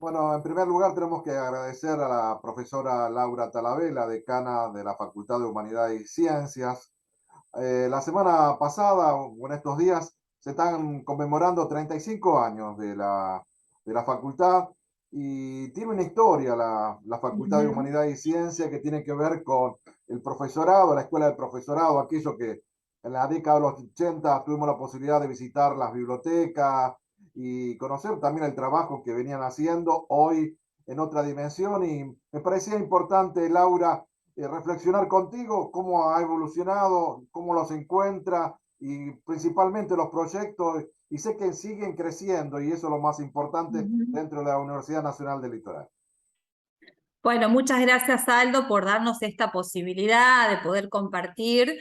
Bueno, en primer lugar tenemos que agradecer a la profesora Laura Talavera, decana de la Facultad de Humanidades y Ciencias. La semana pasada, o en estos días, se están conmemorando 35 años de la facultad y tiene una historia la Facultad de Ujú. Humanidades y Ciencias que tiene que ver con el profesorado, la escuela del profesorado, aquello que en la década de los 80 tuvimos la posibilidad de visitar las bibliotecas y conocer también el trabajo que venían haciendo hoy en otra dimensión. Y me parecía importante, Laura, reflexionar contigo cómo ha evolucionado, cómo los encuentra y principalmente los proyectos. Y sé que siguen creciendo y eso es lo más importante Ujú. dentro de la Universidad Nacional del Litoral. Bueno, muchas gracias, Aldo, por darnos esta posibilidad de poder compartir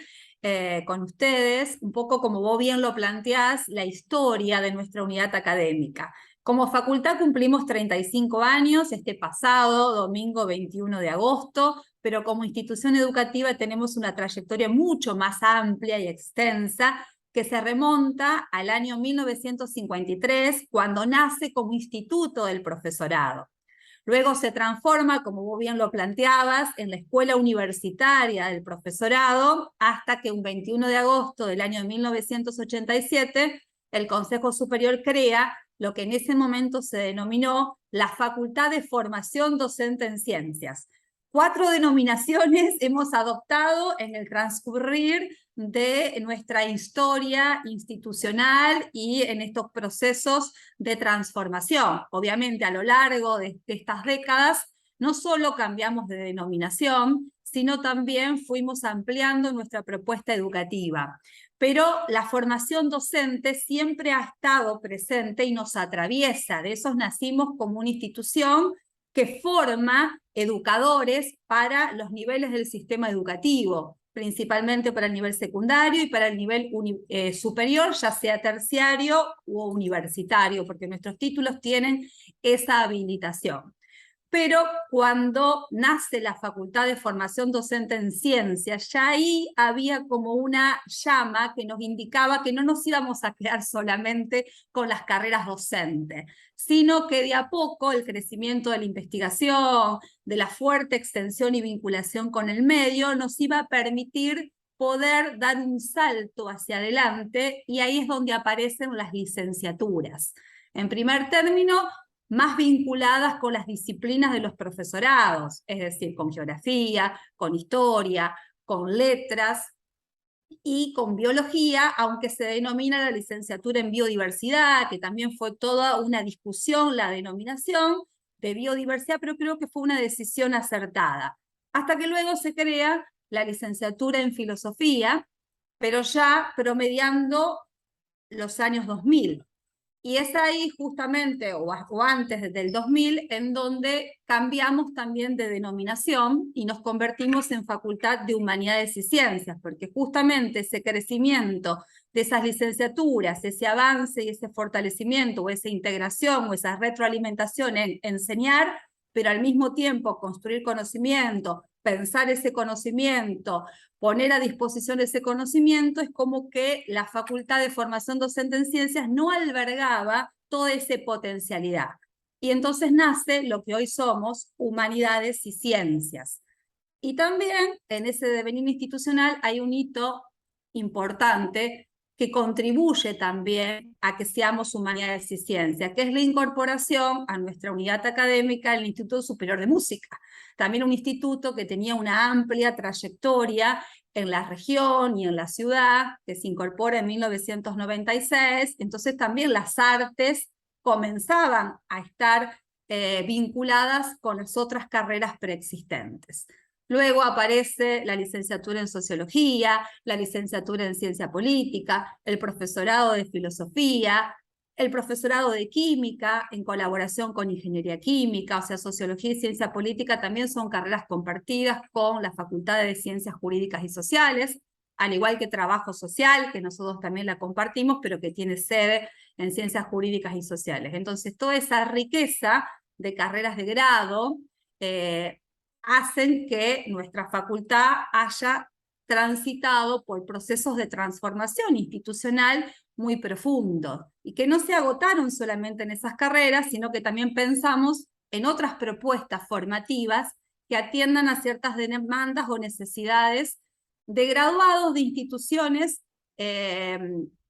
con ustedes, un poco como vos bien lo planteás, la historia de nuestra unidad académica. Como facultad cumplimos 35 años este pasado domingo 21 de agosto, pero como institución educativa tenemos una trayectoria mucho más amplia y extensa que se remonta al año 1953, cuando nace como Instituto del Profesorado. Luego se transforma, como vos bien lo planteabas, en la Escuela Universitaria del Profesorado, hasta que un 21 de agosto del año 1987 el Consejo Superior crea lo que en ese momento se denominó la Facultad de Formación Docente en Ciencias. 4 denominaciones hemos adoptado en el transcurrir de nuestra historia institucional y en estos procesos de transformación. Obviamente, a lo largo de estas décadas, no solo cambiamos de denominación, sino también fuimos ampliando nuestra propuesta educativa. Pero la formación docente siempre ha estado presente y nos atraviesa. De esos nacimos como una institución que forma educadores para los niveles del sistema educativo, principalmente para el nivel secundario y para el nivel superior, ya sea terciario o universitario, porque nuestros títulos tienen esa habilitación. Pero cuando nace la Facultad de Formación Docente en Ciencias, ya ahí había como una llama que nos indicaba que no nos íbamos a quedar solamente con las carreras docentes, sino que de a poco el crecimiento de la investigación, de la fuerte extensión y vinculación con el medio, nos iba a permitir poder dar un salto hacia adelante, y ahí es donde aparecen las licenciaturas. En primer término, más vinculadas con las disciplinas de los profesorados, es decir, con geografía, con historia, con letras y con biología, aunque se denomina la licenciatura en biodiversidad, que también fue toda una discusión la denominación de biodiversidad, pero creo que fue una decisión acertada. Hasta que luego se crea la licenciatura en filosofía, pero ya promediando los años 2000. Y es ahí justamente, o antes del 2000, en donde cambiamos también de denominación y nos convertimos en Facultad de Humanidades y Ciencias, porque justamente ese crecimiento de esas licenciaturas, ese avance y ese fortalecimiento, o esa integración, o esa retroalimentación en enseñar, pero al mismo tiempo construir conocimiento, pensar ese conocimiento, poner a disposición ese conocimiento, es como que la Facultad de Formación Docente en Ciencias no albergaba toda esa potencialidad. Y entonces nace lo que hoy somos Humanidades y Ciencias. Y también en ese devenir institucional hay un hito importante que contribuye también a que seamos Humanidades y Ciencias, que es la incorporación a nuestra unidad académica del Instituto Superior de Música. También un instituto que tenía una amplia trayectoria en la región y en la ciudad, que se incorpora en 1996. Entonces también las artes comenzaban a estar vinculadas con las otras carreras preexistentes. Luego aparece la licenciatura en Sociología, la licenciatura en Ciencia Política, el profesorado de Filosofía, el profesorado de Química en colaboración con Ingeniería Química. O sea, Sociología y Ciencia Política también son carreras compartidas con la Facultad de Ciencias Jurídicas y Sociales, al igual que Trabajo Social, que nosotros también la compartimos, pero que tiene sede en Ciencias Jurídicas y Sociales. Entonces, toda esa riqueza de carreras de grado hacen que nuestra facultad haya transitado por procesos de transformación institucional muy profundos y que no se agotaron solamente en esas carreras, sino que también pensamos en otras propuestas formativas que atiendan a ciertas demandas o necesidades de graduados de instituciones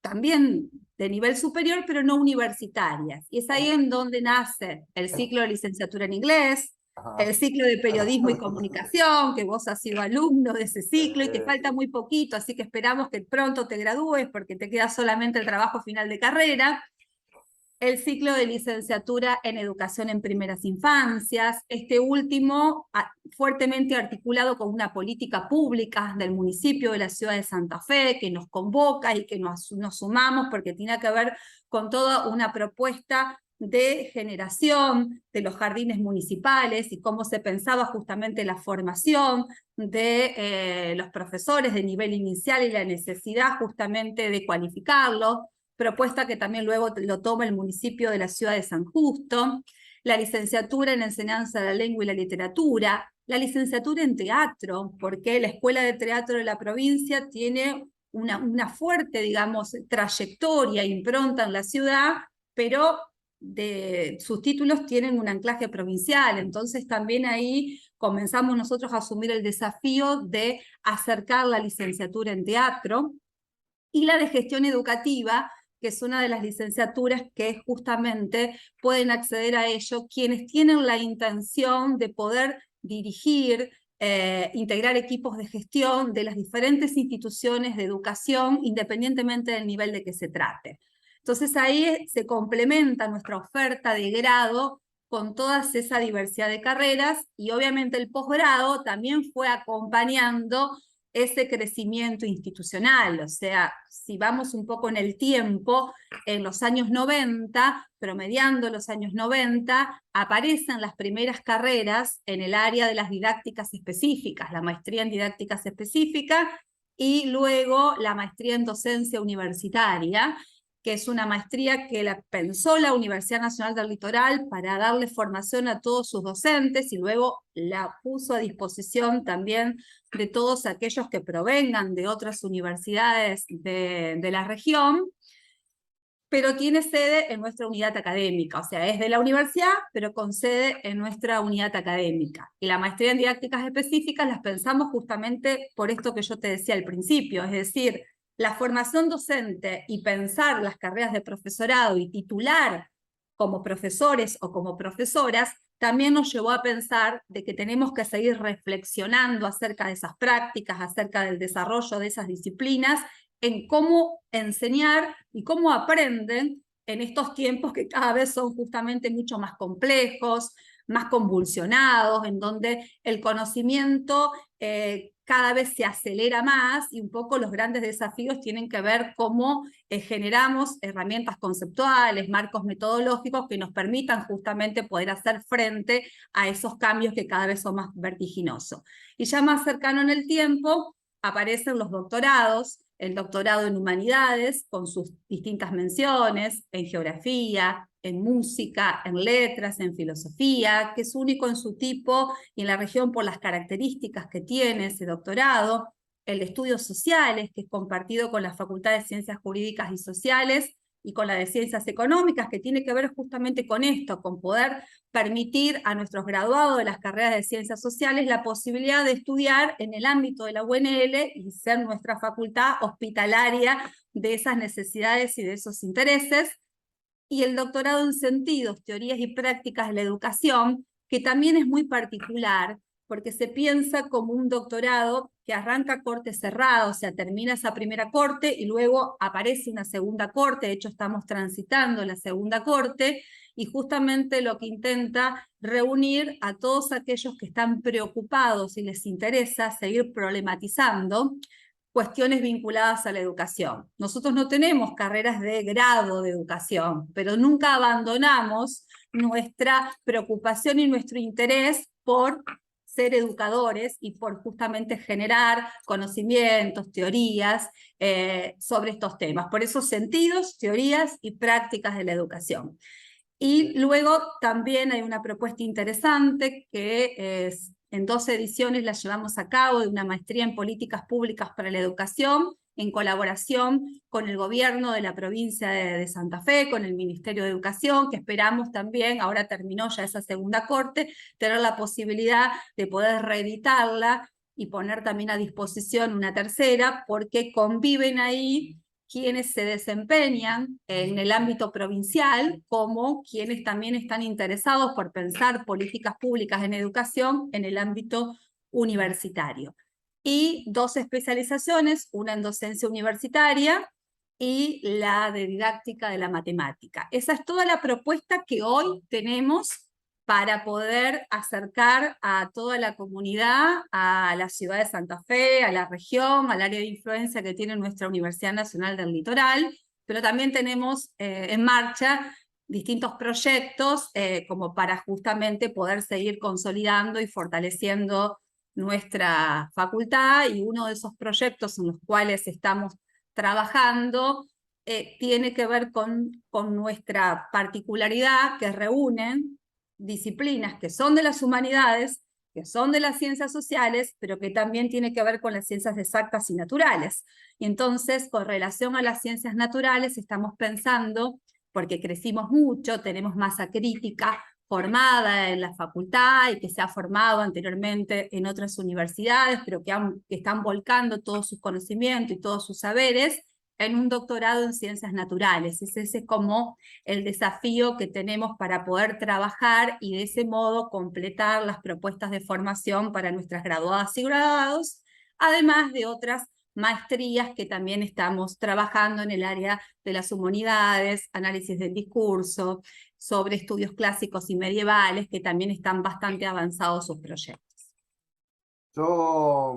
también de nivel superior, pero no universitarias. Y es ahí en donde nace el ciclo de licenciatura en inglés, Ajá. el ciclo de periodismo y comunicación, que vos has sido alumno de ese ciclo y te Sí. falta muy poquito, así que esperamos que pronto te gradúes porque te queda solamente el trabajo final de carrera. El ciclo de licenciatura en educación en primeras infancias, este último fuertemente articulado con una política pública del municipio de la ciudad de Santa Fe, que nos convoca y que nos sumamos porque tiene que ver con toda una propuesta de generación de los jardines municipales y cómo se pensaba justamente la formación de los profesores de nivel inicial y la necesidad justamente de cualificarlos, propuesta que también luego lo toma el municipio de la ciudad de San Justo, la licenciatura en enseñanza de la lengua y la literatura, la licenciatura en teatro, porque la Escuela de Teatro de la provincia tiene una fuerte, digamos, trayectoria, impronta en la ciudad, pero sus títulos tienen un anclaje provincial, entonces también ahí comenzamos nosotros a asumir el desafío de acercar la licenciatura en teatro y la de gestión educativa, que es una de las licenciaturas que justamente pueden acceder a ello quienes tienen la intención de poder dirigir, integrar equipos de gestión de las diferentes instituciones de educación, independientemente del nivel de que se trate. Entonces ahí se complementa nuestra oferta de grado con toda esa diversidad de carreras y obviamente el posgrado también fue acompañando ese crecimiento institucional, o sea, si vamos un poco en el tiempo, en los años 90, promediando los años 90, aparecen las primeras carreras en el área de las didácticas específicas, la maestría en didácticas específicas y luego la maestría en docencia universitaria, que es una maestría que la pensó la Universidad Nacional del Litoral para darle formación a todos sus docentes y luego la puso a disposición también de todos aquellos que provengan de otras universidades de la región, pero tiene sede en nuestra unidad académica, o sea, es de la universidad, pero con sede en nuestra unidad académica. Y la maestría en didácticas específicas las pensamos justamente por esto que yo te decía al principio, es decir, la formación docente y pensar las carreras de profesorado y titular como profesores o como profesoras, también nos llevó a pensar de que tenemos que seguir reflexionando acerca de esas prácticas, acerca del desarrollo de esas disciplinas, en cómo enseñar y cómo aprenden en estos tiempos que cada vez son justamente mucho más complejos, más convulsionados, en donde el conocimiento cada vez se acelera más y un poco los grandes desafíos tienen que ver cómo generamos herramientas conceptuales, marcos metodológicos que nos permitan justamente poder hacer frente a esos cambios que cada vez son más vertiginosos. Y ya más cercano en el tiempo aparecen los doctorados, el doctorado en humanidades con sus distintas menciones, en geografía, en música, en letras, en filosofía, que es único en su tipo y en la región por las características que tiene ese doctorado, el de estudios sociales, que es compartido con la Facultad de Ciencias Jurídicas y Sociales y con la de Ciencias Económicas, que tiene que ver justamente con esto, con poder permitir a nuestros graduados de las carreras de Ciencias Sociales la posibilidad de estudiar en el ámbito de la UNL y ser nuestra facultad hospitalaria de esas necesidades y de esos intereses, y el doctorado en sentidos, teorías y prácticas de la educación, que también es muy particular, porque se piensa como un doctorado que arranca corte cerrado, o sea, termina esa primera corte y luego aparece una segunda corte, de hecho estamos transitando la segunda corte, y justamente lo que intenta reunir a todos aquellos que están preocupados y les interesa seguir problematizando cuestiones vinculadas a la educación. Nosotros no tenemos carreras de grado de educación, pero nunca abandonamos nuestra preocupación y nuestro interés por ser educadores y por justamente generar conocimientos, teorías sobre estos temas. Por esos sentidos, teorías y prácticas de la educación. Y luego también hay una propuesta interesante que es, en 2 ediciones la llevamos a cabo, de una maestría en políticas públicas para la educación, en colaboración con el gobierno de la provincia de Santa Fe, con el Ministerio de Educación, que esperamos también, ahora terminó ya esa segunda corte, tener la posibilidad de poder reeditarla y poner también a disposición una tercera, porque conviven ahí quienes se desempeñan en el ámbito provincial, como quienes también están interesados por pensar políticas públicas en educación en el ámbito universitario. Y 2 especializaciones, una en docencia universitaria y la de didáctica de la matemática. Esa es toda la propuesta que hoy tenemos para poder acercar a toda la comunidad, a la ciudad de Santa Fe, a la región, al área de influencia que tiene nuestra Universidad Nacional del Litoral, pero también tenemos en marcha distintos proyectos como para justamente poder seguir consolidando y fortaleciendo nuestra facultad, y uno de esos proyectos en los cuales estamos trabajando tiene que ver con nuestra particularidad, que reúnen disciplinas que son de las humanidades, que son de las ciencias sociales, pero que también tiene que ver con las ciencias exactas y naturales. Y entonces, con relación a las ciencias naturales, estamos pensando, porque crecimos mucho, tenemos masa crítica formada en la facultad y que se ha formado anteriormente en otras universidades, pero que están volcando todos sus conocimientos y todos sus saberes en un doctorado en ciencias naturales. Ese es como el desafío que tenemos para poder trabajar y de ese modo completar las propuestas de formación para nuestras graduadas y graduados, además de otras maestrías que también estamos trabajando en el área de las humanidades, análisis del discurso, sobre estudios clásicos y medievales, que también están bastante avanzados sus proyectos. Yo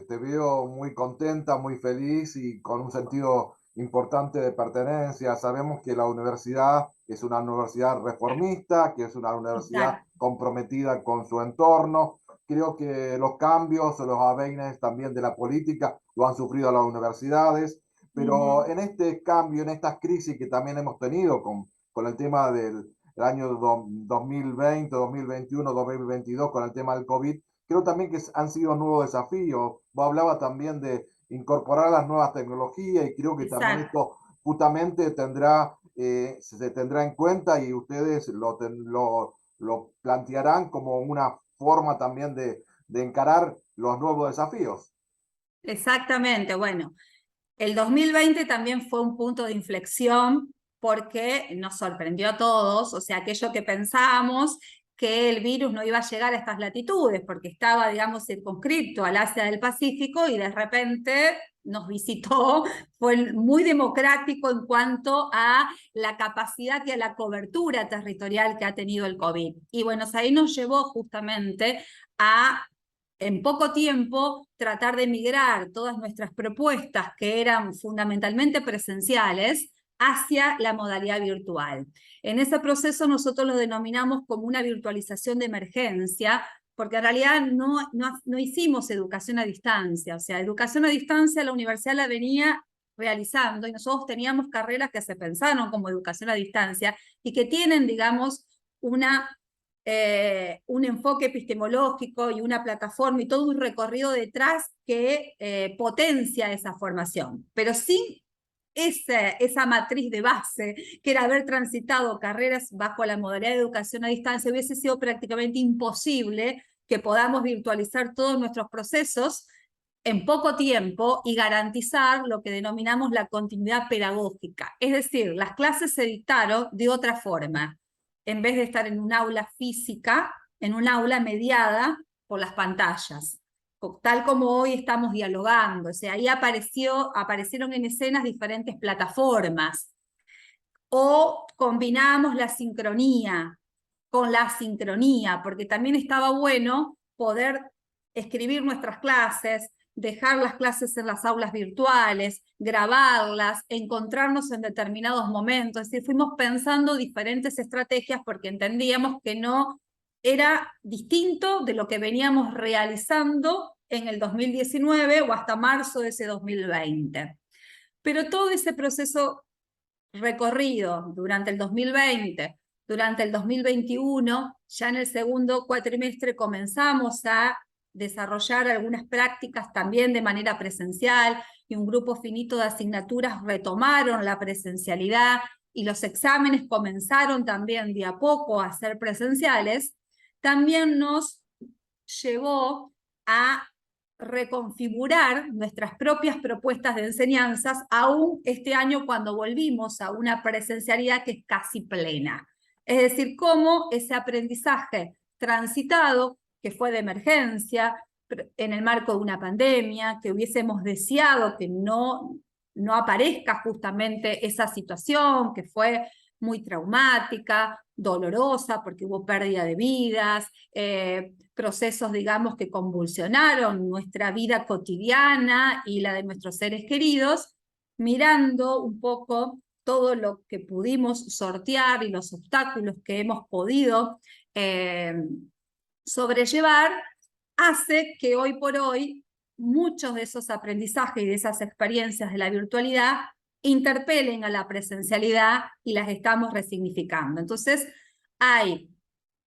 te veo muy contenta, muy feliz y con un sentido importante de pertenencia. Sabemos que la universidad es una universidad reformista, que es una universidad Exacto. comprometida con su entorno. Creo que los cambios o los avenes también de la política lo han sufrido las universidades, pero en este cambio, en estas crisis que también hemos tenido con el tema del año 2020, 2021, 2022, con el tema del COVID, creo también que han sido nuevos desafíos. Vos hablabas también de incorporar las nuevas tecnologías y creo que también Exacto. esto justamente se tendrá en cuenta y ustedes lo plantearán como una forma también de encarar los nuevos desafíos. Exactamente, bueno, el 2020 también fue un punto de inflexión porque nos sorprendió a todos, o sea, aquello que pensábamos que el virus no iba a llegar a estas latitudes porque estaba, digamos, circunscripto al Asia del Pacífico y de repente nos visitó, fue muy democrático en cuanto a la capacidad y a la cobertura territorial que ha tenido el COVID. Y bueno, ahí nos llevó justamente a en poco tiempo tratar de migrar todas nuestras propuestas, que eran fundamentalmente presenciales, hacia la modalidad virtual. En ese proceso nosotros lo denominamos como una virtualización de emergencia, porque en realidad no hicimos educación a distancia. O sea, educación a distancia la universidad la venía realizando y nosotros teníamos carreras que se pensaron como educación a distancia y que tienen, digamos, un enfoque epistemológico y una plataforma y todo un recorrido detrás que potencia esa formación, pero sin esa matriz de base, que era haber transitado carreras bajo la modalidad de educación a distancia, hubiese sido prácticamente imposible que podamos virtualizar todos nuestros procesos en poco tiempo y garantizar lo que denominamos la continuidad pedagógica. Es decir, las clases se dictaron de otra forma. En vez de estar en un aula física, en un aula mediada por las pantallas, tal como hoy estamos dialogando. O sea, ahí aparecieron en escenas diferentes plataformas. O combinamos la sincronía con la asincronía, porque también estaba bueno poder escribir nuestras clases, dejar las clases en las aulas virtuales, grabarlas, encontrarnos en determinados momentos. Es decir, fuimos pensando diferentes estrategias porque entendíamos que no era distinto de lo que veníamos realizando en el 2019 o hasta marzo de ese 2020. Pero todo ese proceso recorrido durante el 2020, durante el 2021, ya en el segundo cuatrimestre comenzamos a desarrollar algunas prácticas también de manera presencial, y un grupo finito de asignaturas retomaron la presencialidad y los exámenes comenzaron también de a poco a ser presenciales, también nos llevó a reconfigurar nuestras propias propuestas de enseñanzas, aún este año cuando volvimos a una presencialidad que es casi plena. Es decir, cómo ese aprendizaje transitado, que fue de emergencia, en el marco de una pandemia, que hubiésemos deseado que no aparezca justamente esa situación, que fue muy traumática, dolorosa, porque hubo pérdida de vidas, procesos, digamos, que convulsionaron nuestra vida cotidiana y la de nuestros seres queridos, mirando un poco todo lo que pudimos sortear y los obstáculos que hemos podido sobrellevar, hace que hoy por hoy muchos de esos aprendizajes y de esas experiencias de la virtualidad interpelen a la presencialidad y las estamos resignificando. Entonces,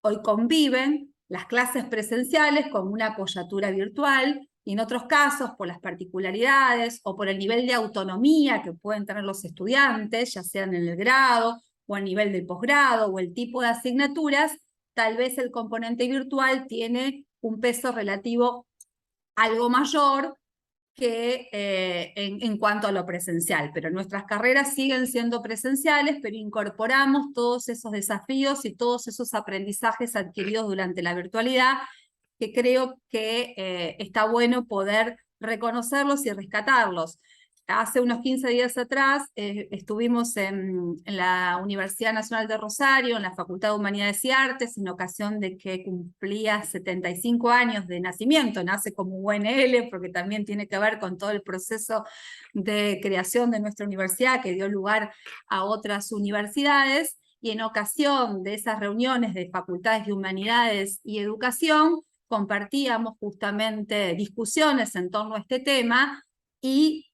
hoy conviven las clases presenciales con una apoyatura virtual y en otros casos, por las particularidades o por el nivel de autonomía que pueden tener los estudiantes, ya sean en el grado o a nivel del posgrado o el tipo de asignaturas, tal vez el componente virtual tiene un peso relativo algo mayor que en cuanto a lo presencial, pero nuestras carreras siguen siendo presenciales, pero incorporamos todos esos desafíos y todos esos aprendizajes adquiridos durante la virtualidad, que creo que está bueno poder reconocerlos y rescatarlos. Hace unos 15 días atrás estuvimos en la Universidad Nacional de Rosario, en la Facultad de Humanidades y Artes, en ocasión de que cumplía 75 años de nacimiento. Nace como UNL, porque también tiene que ver con todo el proceso de creación de nuestra universidad, que dio lugar a otras universidades, y en ocasión de esas reuniones de Facultades de Humanidades y Educación, compartíamos justamente discusiones en torno a este tema, y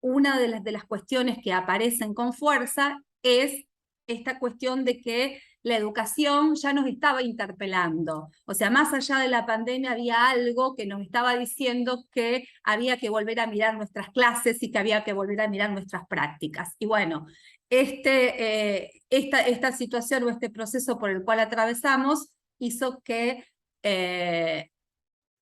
una de las cuestiones que aparecen con fuerza es esta cuestión de que la educación ya nos estaba interpelando. O sea, más allá de la pandemia había algo que nos estaba diciendo que había que volver a mirar nuestras clases y que había que volver a mirar nuestras prácticas. Y bueno, esta situación o este proceso por el cual atravesamos hizo que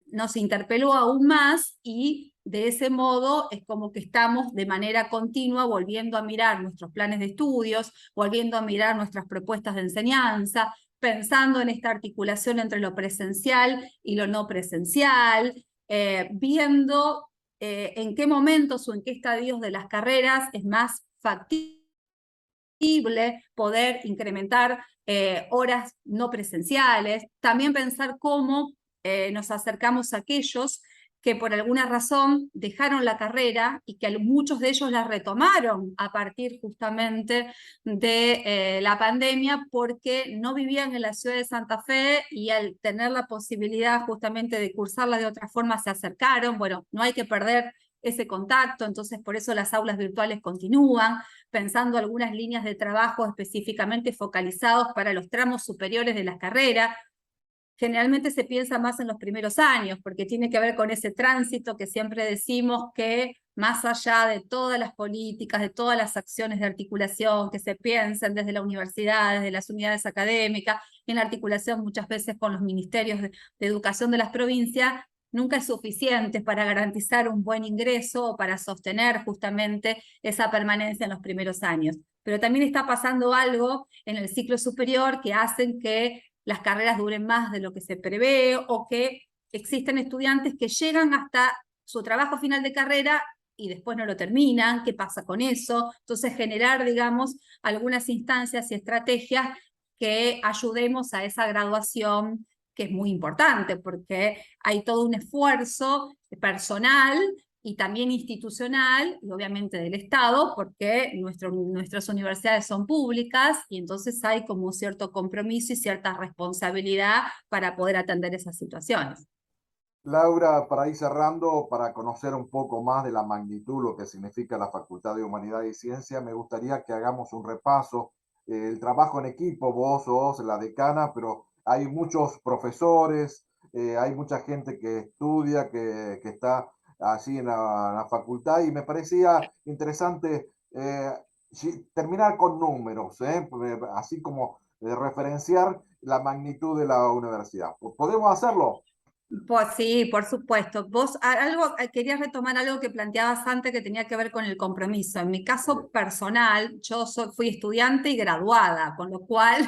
nos interpeló aún más, y de ese modo es como que estamos de manera continua volviendo a mirar nuestros planes de estudios, volviendo a mirar nuestras propuestas de enseñanza, pensando en esta articulación entre lo presencial y lo no presencial, viendo en qué momentos o en qué estadios de las carreras es más factible poder incrementar horas no presenciales, también pensar cómo nos acercamos a aquellos que por alguna razón dejaron la carrera y que muchos de ellos la retomaron a partir justamente de la pandemia, porque no vivían en la ciudad de Santa Fe y al tener la posibilidad justamente de cursarla de otra forma se acercaron. Bueno, no hay que perder ese contacto, entonces por eso las aulas virtuales continúan, pensando algunas líneas de trabajo específicamente focalizados para los tramos superiores de la carrera. Generalmente se piensa más en los primeros años, porque tiene que ver con ese tránsito que siempre decimos que, más allá de todas las políticas, de todas las acciones de articulación que se piensen desde la universidad, desde las unidades académicas, en la articulación muchas veces con los ministerios de educación de las provincias, nunca es suficiente para garantizar un buen ingreso o para sostener justamente esa permanencia en los primeros años. Pero también está pasando algo en el ciclo superior que hacen que las carreras duren más de lo que se prevé, o que existen estudiantes que llegan hasta su trabajo final de carrera y después no lo terminan. ¿Qué pasa con eso? Entonces, generar, digamos, algunas instancias y estrategias que ayudemos a esa graduación, que es muy importante, porque hay todo un esfuerzo personal y también institucional, y obviamente del Estado, porque nuestras universidades son públicas, y entonces hay como cierto compromiso y cierta responsabilidad para poder atender esas situaciones. Laura, para ir cerrando, para conocer un poco más de la magnitud, lo que significa la Facultad de Humanidad y Ciencia, me gustaría que hagamos un repaso. El trabajo en equipo, vos sos la decana, pero hay muchos profesores, hay mucha gente que estudia, que está así en la facultad, y me parecía interesante terminar con números, así como referenciar la magnitud de la universidad. ¿Podemos hacerlo? Pues sí, por supuesto. Vos algo, querías retomar algo que planteabas antes que tenía que ver con el compromiso. En mi caso personal, yo fui estudiante y graduada, con lo cual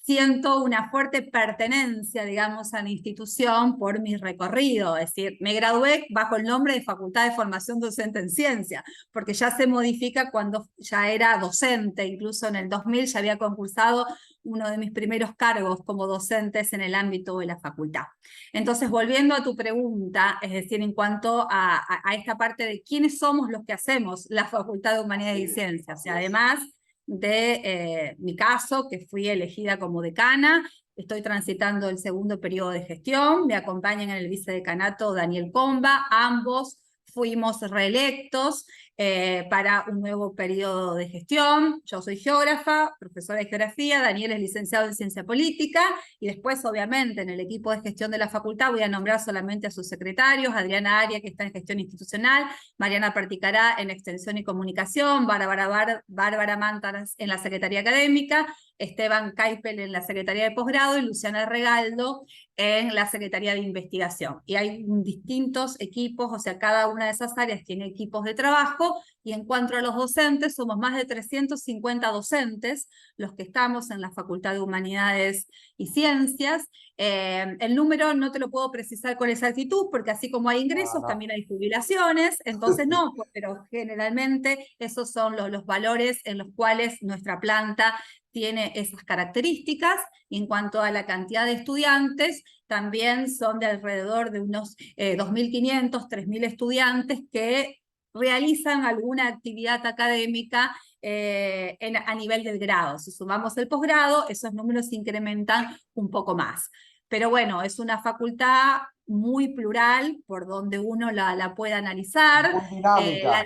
siento una fuerte pertenencia, digamos, a la institución por mi recorrido. Es decir, me gradué bajo el nombre de Facultad de Formación Docente en Ciencia, porque ya se modifica cuando ya era docente. Incluso en el 2000 ya había concursado uno de mis primeros cargos como docentes en el ámbito de la facultad. Entonces, volviendo a tu pregunta, es decir, en cuanto a esta parte de quiénes somos los que hacemos la Facultad de Humanidades y Ciencias, o sea, además de mi caso, que fui elegida como decana, estoy transitando el segundo periodo de gestión, me acompañan en el vicedecanato Daniel Comba, ambos fuimos reelectos para un nuevo periodo de gestión. Yo soy geógrafa, profesora de geografía, Daniel es licenciado en ciencia política, y después, obviamente, en el equipo de gestión de la facultad voy a nombrar solamente a sus secretarios: Adriana Aria, que está en gestión institucional, Mariana Perticará en extensión y comunicación, Bárbara Mántaras en la secretaría académica, Esteban Caipel en la secretaría de posgrado y Luciana Regaldo en la secretaría de investigación. Y hay distintos equipos, o sea, cada una de esas áreas tiene equipos de trabajo, y en cuanto a los docentes, somos más de 350 docentes los que estamos en la Facultad de Humanidades y Ciencias. El número no te lo puedo precisar con exactitud, porque así como hay ingresos, No. también hay jubilaciones, entonces no, pero generalmente esos son los valores en los cuales nuestra planta tiene esas características. Y en cuanto a la cantidad de estudiantes, también son de alrededor de unos 2.500, 3.000 estudiantes que realizan alguna actividad académica a nivel del grado. Si sumamos el posgrado, esos números se incrementan un poco más. Pero bueno, es una facultad muy plural por donde uno la puede analizar. Muy dinámica.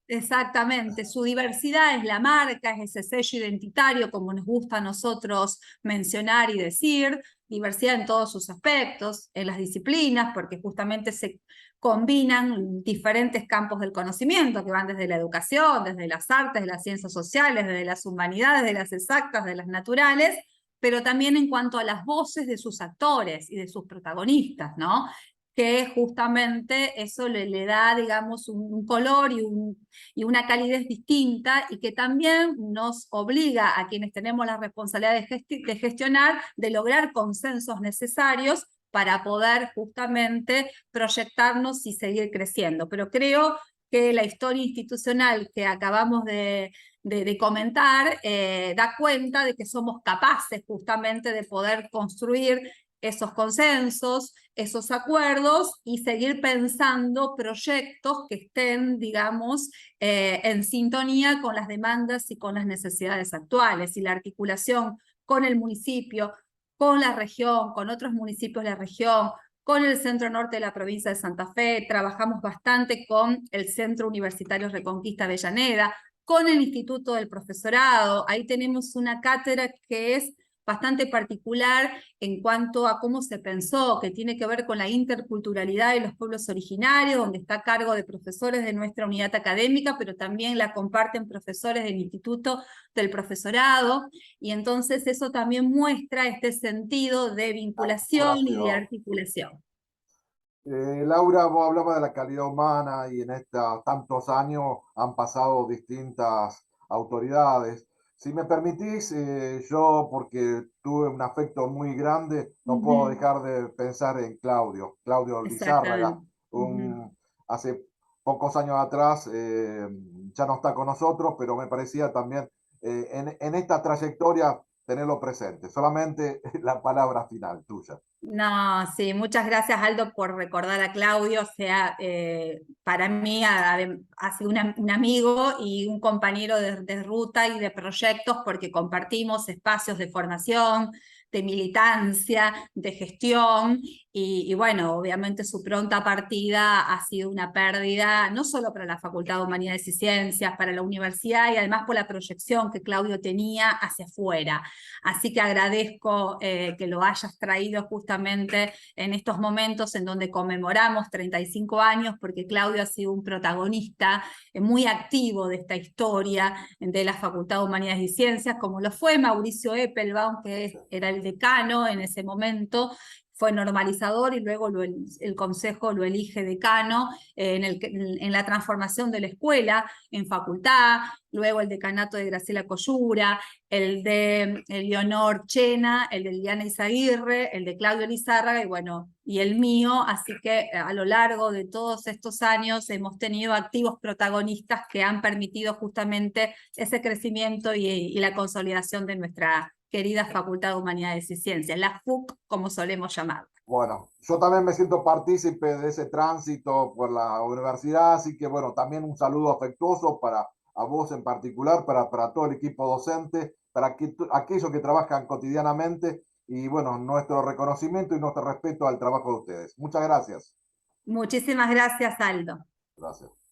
Exactamente, su diversidad es la marca, es ese sello identitario, como nos gusta a nosotros mencionar y decir, diversidad en todos sus aspectos, en las disciplinas, porque justamente se combinan diferentes campos del conocimiento, que van desde la educación, desde las artes, de las ciencias sociales, desde las humanidades, de las exactas, de las naturales, pero también en cuanto a las voces de sus actores y de sus protagonistas, ¿no? Que justamente eso le da, digamos, un color y una calidez distinta, y que también nos obliga a quienes tenemos la responsabilidad de gestionar, de lograr consensos necesarios para poder justamente proyectarnos y seguir creciendo. Pero creo que la historia institucional que acabamos de comentar da cuenta de que somos capaces justamente de poder construir esos consensos, esos acuerdos, y seguir pensando proyectos que estén, digamos, en sintonía con las demandas y con las necesidades actuales, y la articulación con el municipio, con la región, con otros municipios de la región, con el centro norte de la provincia de Santa Fe. Trabajamos bastante con el Centro Universitario Reconquista Avellaneda, con el Instituto del Profesorado. Ahí tenemos una cátedra que es bastante particular en cuanto a cómo se pensó, que tiene que ver con la interculturalidad de los pueblos originarios, donde está a cargo de profesores de nuestra unidad académica, pero también la comparten profesores del Instituto del Profesorado, y entonces eso también muestra este sentido de vinculación y de articulación. Laura, vos hablabas de la calidad humana, y en estos tantos años han pasado distintas autoridades. Si me permitís, yo, porque tuve un afecto muy grande, no puedo dejar de pensar en Claudio Lizárraga. Exactamente. Hace pocos años atrás ya no está con nosotros, pero me parecía también en esta trayectoria tenerlo presente. Solamente la palabra final tuya. No, sí, muchas gracias, Aldo, por recordar a Claudio. O sea, para mí ha sido un amigo y un compañero de ruta y de proyectos, porque compartimos espacios de formación, de militancia, de gestión, y bueno, obviamente su pronta partida ha sido una pérdida, no solo para la Facultad de Humanidades y Ciencias, para la universidad, y además por la proyección que Claudio tenía hacia afuera. Así que agradezco que lo hayas traído justamente justamente en estos momentos en donde conmemoramos 35 años, porque Claudio ha sido un protagonista muy activo de esta historia de la Facultad de Humanidades y Ciencias, como lo fue Mauricio Eppelbaum, que era el decano en ese momento, fue normalizador y luego el Consejo lo elige decano en la transformación de la escuela en facultad, luego el decanato de Graciela Coyura, el de Leonor Chena, el de Liliana Izaguirre, el de Claudio Lizárraga y bueno, y el mío, así que a lo largo de todos estos años hemos tenido activos protagonistas que han permitido justamente ese crecimiento y la consolidación de nuestra querida Facultad de Humanidades y Ciencias, la FUC, como solemos llamar. Bueno, yo también me siento partícipe de ese tránsito por la universidad, así que bueno, también un saludo afectuoso para a vos en particular, para todo el equipo docente, para aquellos que trabajan cotidianamente y bueno, nuestro reconocimiento y nuestro respeto al trabajo de ustedes. Muchas gracias. Muchísimas gracias, Aldo. Gracias.